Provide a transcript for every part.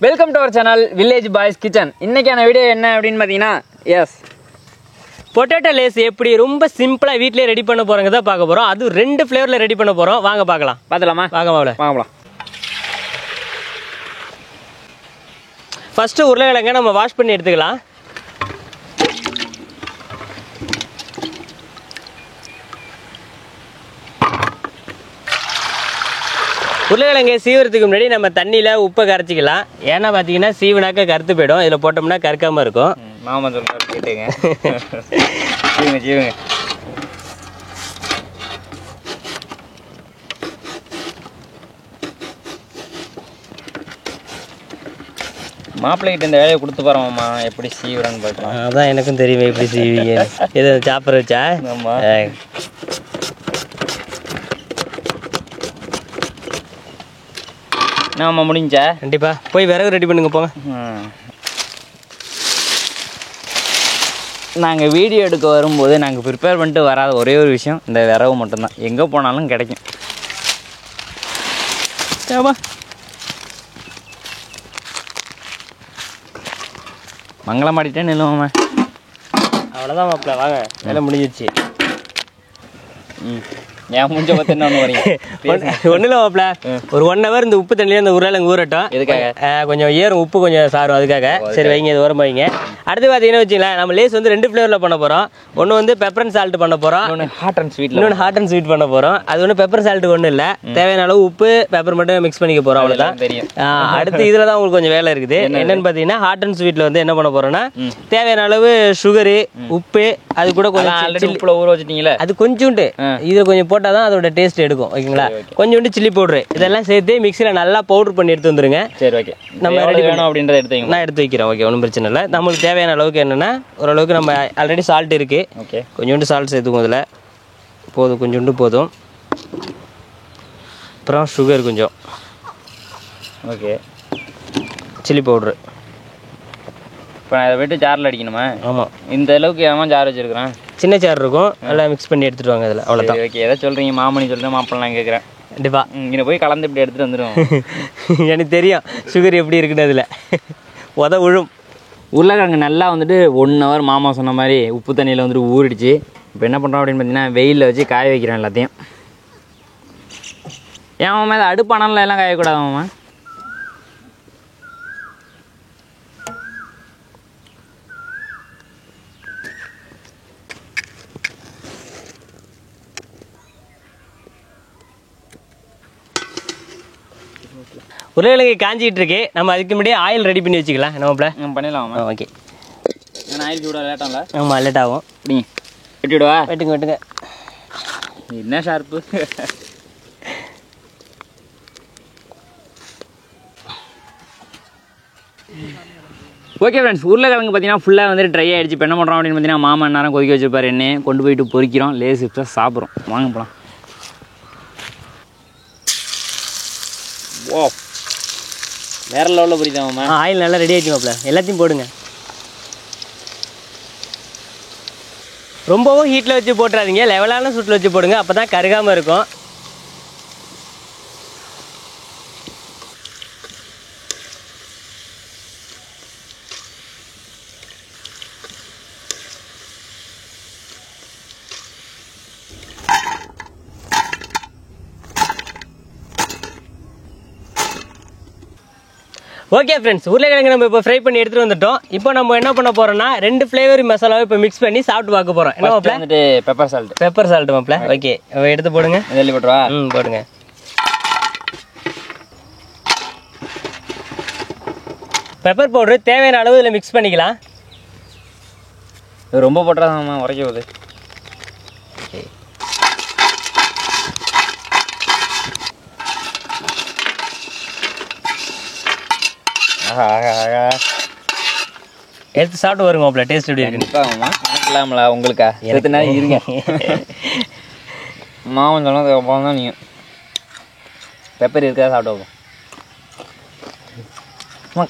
Welcome to our channel village boys kitchen. இன்னைக்கான video என்ன அப்படின்னு பார்த்தீங்கன்னா, எஸ் பொட்டேட்டோ லேஸ் எப்படி ரொம்ப சிம்பிளாக வீட்டிலே ரெடி பண்ண போகிறோங்க தான் பார்க்க போகிறோம். அது 2 ஃப்ளேவரில் ரெடி பண்ண போகிறோம். வாங்க பார்க்கலாம். பார்த்துலாமா? வாங்கலாம். ஃபஸ்ட்டு உருளைக்கிழங்க நம்ம வாஷ் பண்ணி எடுத்துக்கலாம். உருளைக்கிழங்கு சீவுறதுக்கு முன்னாடி நம்ம தண்ணியில் உப்பை கரைச்சிக்கலாம். ஏன்னா பார்த்தீங்கன்னா சீவுனாக்க கருத்து போயிடும். இதில் போட்டோம்னா கருக்காமல் இருக்கும். மாமா சொல்லுங்க, கேட்டுங்க. சீவுங்க. மாப்பிள்ளைகிட்ட இந்த வேலையை கொடுத்து போகிறோம்மா, எப்படி சீவுறான்னு பார்க்கலாம். அதான் எனக்கும் தெரியுமே எப்படி சீவிங்க. எது சாப்பர் வச்சா? ஆமாம். நாம முடிஞ்சா கண்டிப்பா போய் விறகு ரெடி பண்ணுங்க போங்க. நாங்கள் வீடியோ எடுக்க வரும்போது நாங்கள் ப்ரிப்பேர் பண்ணிட்டு வராத ஒரே ஒரு விஷயம் இந்த விறகு மட்டும்தான். எங்கே போனாலும் கிடைக்கும். மங்களம் மாட்டிட்டே நில்லுவோம்மா. அவ்வளோதான் மாப்பிள்ள, வாங்க வேலை முடிஞ்சிடுச்சு. ஏன் முடிஞ்ச பார்த்து என்ன ஒன்று வரீங்க? ஒன்றும் இல்லை மாப்பிள்ள, ஒரு 1 hour இந்த உப்பு தண்ணியில் இந்த உருளைக்கிழங்கு ஊறட்டும். எதுக்காக? கொஞ்சம் ஏறும், உப்பு கொஞ்சம் சாரும், அதுக்காக. சரி வைங்க, இது ஓரமாக வைங்க. அடுத்து பார்த்தீங்கன்னா வச்சுங்களேன், நம்ம லேஸ் வந்து 2 ஃப்ளேவரில் பண்ண போகிறோம். ஒன்று வந்து பெப்பர் அண்ட் சால்ட் பண்ண போகிறோம், இன்னொன்று ஹாட் அண்ட் ஸ்வீட் பண்ண போகிறோம். அது ஒன்று பெப்பர் சால்ட் ஒன்றும் இல்லை, தேவையான அளவு உப்பு பெப்பர் மட்டும் மிக்ஸ் பண்ணிக்க போகிறோம், அவ்வளோதான் தெரியும். அடுத்து இதில் தான் உங்களுக்கு கொஞ்சம் வேலை இருக்குது. என்னன்னு பார்த்தீங்கன்னா ஹாட் அண்ட் ஸ்வீட்டில் வந்து என்ன பண்ண போகிறோம்னா, தேவையான அளவு சுகரு, உப்பு, அது கூட கொஞ்சம் உப்புல ஊற வச்சுட்டீங்களா, அது கொஞ்சோண்டு இதில் கொஞ்சம் போட்டால் தான் அதோட டேஸ்ட் எடுக்கும். ஓகேங்களா? கொஞ்சோண்டு சில்லி பவுடரு, இதெல்லாம் சேர்த்து மிக்சியில் நல்லா பவுடர் பண்ணி எடுத்து வந்துருங்க. சரி, ஓகே. நம்ம ரெடி வேணும் அப்படின்றத எடுத்து நான் எடுத்து வைக்கிறேன். ஓகே, ஒன்றும் பிரச்சனை இல்லை. நம்மளுக்கு தேவையான அளவுக்கு என்னென்னா, ஓரளவுக்கு நம்ம ஆல்ரெடி சால்ட் இருக்குது. ஓகே, கொஞ்சோண்டு சால்ட் சேர்த்துக்கும். இதில் போதும், கொஞ்சோண்டு போதும். அப்புறம் சுகர் கொஞ்சம். Okay, chilli powder. இப்போ நான் இதை விட்டு ஜாரில் அடிக்கணுமா? ஆமாம். இந்த அளவுக்கு ஏமா ஜார் வச்சுருக்கிறேன்? சின்ன ஜார் இருக்கும், நல்லா மிக்ஸ் பண்ணி எடுத்துகிட்டு வாங்க இதில். அவ்வளோதான். ஓகே, எதை சொல்கிறீங்க? மாமணி சொல்கிறேன், மாப்பிள்ளலாம் கேட்குறேன். கண்டிப்பாக இங்கே போய் கலந்து இப்படி எடுத்துகிட்டு வந்துடும். எனக்கு தெரியும் சுகர் எப்படி இருக்குன்னு. அதில் விழும். உருளைக்கிழங்கு நல்லா வந்துட்டு 1 hour மாமா சொன்ன மாதிரி உப்பு தண்ணியில் வந்துட்டு ஊறிடுச்சு. இப்போ என்ன பண்ணுறோம் அப்படின்னு பார்த்தீங்கன்னா, வெயிலில் வச்சு காய வைக்கிறேன் எல்லாத்தையும். ஏன் மாமா இதை அடுப்பானாலும் எல்லாம் காயக்கூடாது மாமா? உருளைக்கிழங்கு காஞ்சிட்டு இருக்கு. நம்ம அதுக்கு முன்னாடியே ஆயில் ரெடி பண்ணி வச்சுக்கலாம். என்ன பண்ணிடலாமா? ஓகே. நான் ஆயில் சூட லேட்டாங்களா? ஆமாம், லேட் ஆகும். நீ வெட்டிவிடுவா? வெட்டுங்க. என்ன ஷார்ப்பு. ஓகே ஃப்ரெண்ட்ஸ், உருளைக்கிழங்கு பார்த்தீங்கன்னா ஃபுல்லாக வந்துட்டு ட்ரை ஆகிடுச்சு. இப்போ என்ன பண்ணுறோம் அப்படின்னு பார்த்தீங்கன்னா, மாமா நேரம் கொதிக்க வச்சுருப்பாரு. எண்ணெய் கொண்டு போயிட்டு பொரிக்கிறோம். லேஸ் சிப்ஸாக சாப்பிட்றோம். வாங்க போகலாம். ஓ, வேற லெவலில் பொரித்தாமா? ஆயில் நல்லா ரெடி ஆகிடுச்சு மாப்பிள்ள. எல்லாத்தையும் போடுங்க. ரொம்பவும் ஹீட்டில் வச்சு போட்டுறாதீங்க, லெவலான சூட்டில் வச்சு போடுங்க. அப்போ தான் கருகாமல் இருக்கும். ஓகே ஃப்ரெண்ட்ஸ், உருளைக்கிழங்கு நம்ம இப்போ ஃப்ரை பண்ணி எடுத்துகிட்டு வந்துட்டோம். இப்போ நம்ம என்ன பண்ண போகிறோம்னா, 2 ஃப்ளேவர் மசாலாவை இப்போ மிக்ஸ் பண்ணி சாப்பிட்டு பார்க்க போகிறோம். என்ன மாப்பிள்ள? வந்துட்டு பெப்பர் சால்ட் மாப்பிள்ள. ஓகே, எடுத்து போடுங்க. நெல்லி போட்டுவா? போடுங்க. பெப்பர் பவுடரு தேவையான அளவு இதில் மிக்ஸ் பண்ணிக்கலாம். ரொம்ப போட்டுறாதாம்மா, உரைக்க போகுது. ஓகே, எடுத்து சாப்பிட்டு வருங்க மாப்பிள்ள. டேஸ்ட் எப்படி இருக்குன்னு இல்லாமலா உங்களுக்கா? எத்தனை இருங்க. மாமன் சொன்னதுக்கு அப்புறம் தான் நீங்கள் பெப்பர் இருக்கா சாப்பிட்டு வைப்போம். சும்மா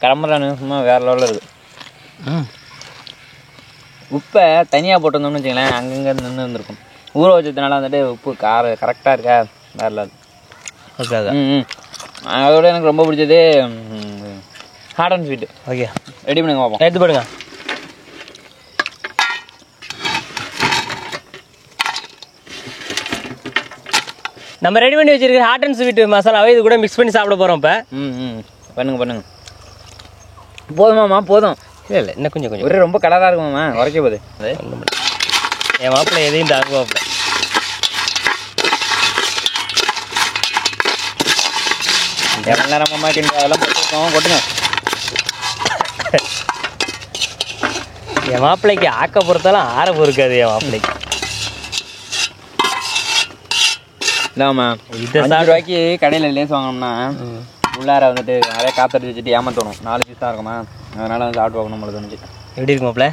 கரமரானு சும்மா வேறு லெவலில் இருக்குது. உப்பை தனியாக போட்டு வந்தோம்னு வச்சுங்களேன், அங்கங்கே நின்று இருந்திருக்கும். ஊற வச்சதுனால வந்துட்டு உப்பு கரெக்டாக இருக்கா, வேறு லெவல். அதோட எனக்கு ரொம்ப பிடிச்சது hot and sweet. Okay, ready பண்ணுங்க பார்ப்போம். எடுத்து போடுங்க. நம்ம ரெடி பண்ணி வச்சிருக்கிற ஹாட் அண்ட் ஸ்வீட் மசாலாவை இது கூட மிக்ஸ் பண்ணி சாப்பிட போகிறோம் இப்போ. பண்ணுங்க. போதுமாம்மா? போதும். இல்லை இன்னும் கொஞ்சம் ஒரே ரொம்ப கலராக இருக்குமாம்மா, உரைக்க போகுது. என் மாப்பிள்ளை எதையும் தாங்குவாப்பில். எவ்வளோ நேரமாம்மா கிண்டி அதெல்லாம் போட்டுருக்கோம், கொட்டுங்க. என் மாப்பிள்ளைக்கு ஆக்க பொறுத்தாலும் ஆற பொறுக்காது என் மாப்பிள்ளைக்கு. இல்லாமா இது 5 ரூபாய்க்கு கடையில் லேஸ் வாங்கினோம்னா உள்ளார வந்துட்டு நிறைய காத்தடிச்சு வச்சுட்டு ஏமாத்தணும். 4 பீஸ் தான் இருக்குமா, அதனால வந்து சாப்பிட்டு பார்க்கணும் போல தோணுச்சு. எப்படி இருக்கு மாப்பிள்ள?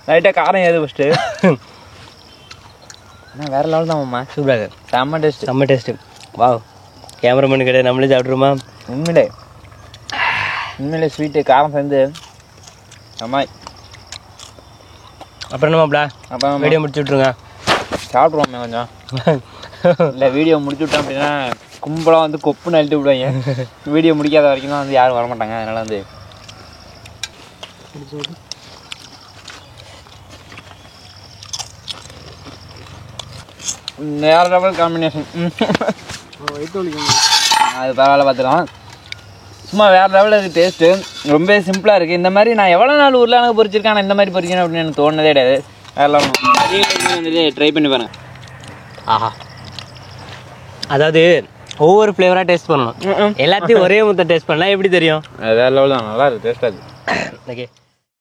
லைட்டாக காரம் ஏது ஃபஸ்ட்டு. ஆனால் வேறு லெவல் தான் மாமா. சூப்பராக இருக்கு. செம்ம டேஸ்ட்டு. செம்ம டேஸ்ட்டு. வா, கேமராமேன் கிடையாது, நம்மளே சாப்பிட்ருமா? உண்மையிலே ஸ்வீட்டு காரம் சேர்ந்து அம்மா. அப்புறம் என்ன மாப்பிள்ள, அப்புறம் வீடியோ முடிச்சு விட்ருங்க. சாப்பிட்ருவோமே கொஞ்சம். இல்லை வீடியோ முடிச்சு விட்டோம் அப்படின்னா கும்பலாக வந்து கொப்புன்னு அழுட்டு விடுவாங்க. வீடியோ முடிக்காத வரைக்கும் தான் வந்து யாரும் வரமாட்டாங்க. அதனால் வந்து வேறு லெவல் காம்பினேஷன். அது பரவாயில்ல, பார்த்துக்கலாம். சும்மா வேறு லெவலில் இருக்குது டேஸ்ட்டு. ரொம்ப சிம்பிளாக இருக்குது. இந்த மாதிரி நான் எவ்வளோ நாள் உருளைக்கிழங்கு பொரிச்சிருக்கேன், ஆனால் இந்த மாதிரி பொரிக்கணும் அப்படின்னு எனக்கு தோணுதே கிடையாது. வேறு லெவல் வந்துட்டு ட்ரை பண்ணி பாருங்க. ஆஹா, அதாவது ஒவ்வொரு ஃப்ளேவராக டேஸ்ட் பண்ணணும். எல்லாத்தையும் ஒரே முத்த டேஸ்ட் பண்ணலாம், எப்படி தெரியும்? அது வேறு லெவல் தான், நல்லா இருக்குது, டேஸ்ட்டாக இருக்குது. ஓகே.